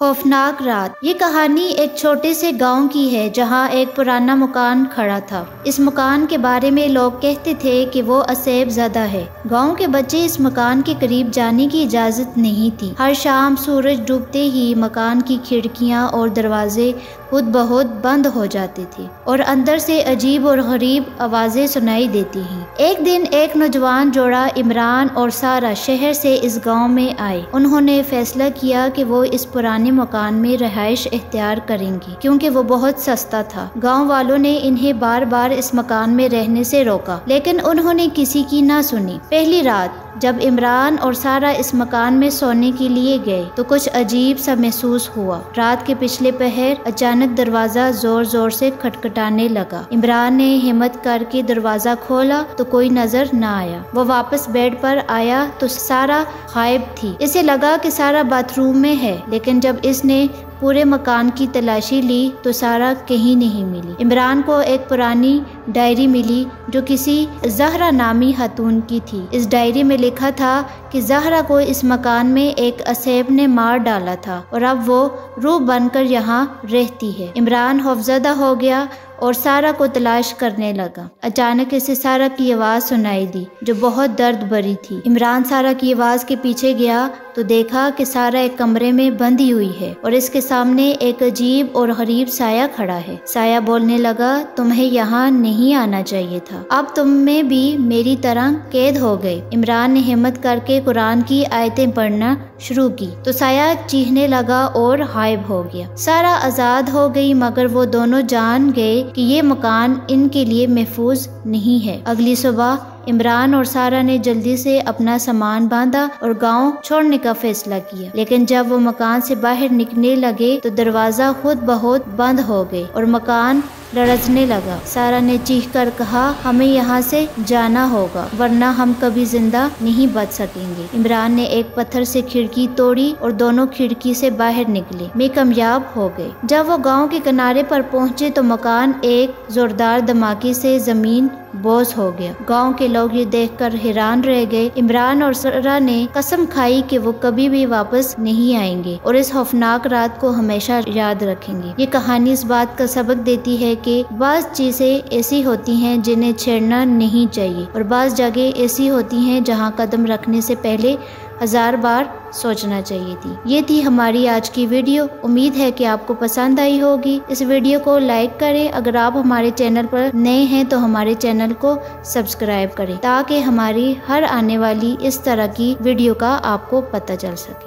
खौफनाक रात। ये कहानी एक छोटे से गांव की है जहां एक पुराना मकान खड़ा था। इस मकान के बारे में लोग कहते थे कि वो असेब ज़दा है। गांव के बच्चे इस मकान के करीब जाने की इजाज़त नहीं थी। हर शाम सूरज डूबते ही मकान की खिड़कियां और दरवाजे खुद बहुत बंद हो जाते थे और अंदर से अजीब और गरीब आवाज़ें सुनाई देती हैं। एक दिन एक नौजवान जोड़ा इमरान और सारा शहर से इस गांव में आए। उन्होंने फैसला किया कि वो इस पुराने मकान में रहाइश इख्तियार करेंगे क्योंकि वो बहुत सस्ता था। गांव वालों ने इन्हें बार बार इस मकान में रहने से रोका, लेकिन उन्होंने किसी की ना सुनी। पहली रात जब इमरान और सारा इस मकान में सोने के लिए गए तो कुछ अजीब सा महसूस हुआ। रात के पिछले पहर अचानक दरवाजा जोर जोर से खटखटाने लगा। इमरान ने हिम्मत करके दरवाजा खोला तो कोई नजर न आया। वो वापस बेड पर आया तो सारा गायब थी। इसे लगा कि सारा बाथरूम में है, लेकिन जब इसने पूरे मकान की तलाशी ली तो सारा कहीं नहीं मिली। इमरान को एक पुरानी डायरी मिली जो किसी जहरा नामी खातून की थी। इस डायरी में लिखा था कि जहरा को इस मकान में एक असेब ने मार डाला था और अब वो रूह बनकर यहाँ रहती है। इमरान खौफजदा हो गया और सारा को तलाश करने लगा। अचानक इसे सारा की आवाज़ सुनाई दी जो बहुत दर्द भरी थी। इमरान सारा की आवाज़ के पीछे गया तो देखा कि सारा एक कमरे में बंधी हुई है और इसके सामने एक अजीब और गरीब साया खड़ा है। साया बोलने लगा, तुम्हें यहाँ नहीं आना चाहिए था, अब तुम में भी मेरी तरह कैद हो गए। इमरान ने हिम्मत करके कुरान की आयतें पढ़ना शुरू की तो साया चीखने लगा और गायब हो गया। सारा आज़ाद हो गई, मगर वो दोनों जान गए कि ये मकान इनके लिए महफूज नहीं है। अगली सुबह इमरान और सारा ने जल्दी से अपना सामान बांधा और गांव छोड़ने का फैसला किया, लेकिन जब वो मकान से बाहर निकलने लगे तो दरवाजा खुद बहुत बंद हो गए और मकान लरजने लगा। सारा ने चीख कर कहा, हमें यहाँ से जाना होगा वरना हम कभी जिंदा नहीं बच सकेंगे। इमरान ने एक पत्थर से खिड़की तोड़ी और दोनों खिड़की से बाहर निकले में कामयाब हो गए। जब वो गांव के किनारे पर पहुंचे तो मकान एक जोरदार धमाके से जमीन बोझ हो गया। गांव के लोग ये देखकर हैरान रह गए। इमरान और सारा ने कसम खाई कि वो कभी भी वापस नहीं आएंगे और इस खौफनाक रात को हमेशा याद रखेंगे। ये कहानी इस बात का सबक देती है कि बाज़ चीजें ऐसी होती हैं जिन्हें छेड़ना नहीं चाहिए और बाज़ जगह ऐसी होती हैं जहां कदम रखने से पहले 1000 बार सोचना चाहिए थी। ये थी हमारी आज की वीडियो। उम्मीद है कि आपको पसंद आई होगी। इस वीडियो को लाइक करें। अगर आप हमारे चैनल पर नए हैं तो हमारे चैनल को सब्सक्राइब करें ताकि हमारी हर आने वाली इस तरह की वीडियो का आपको पता चल सके।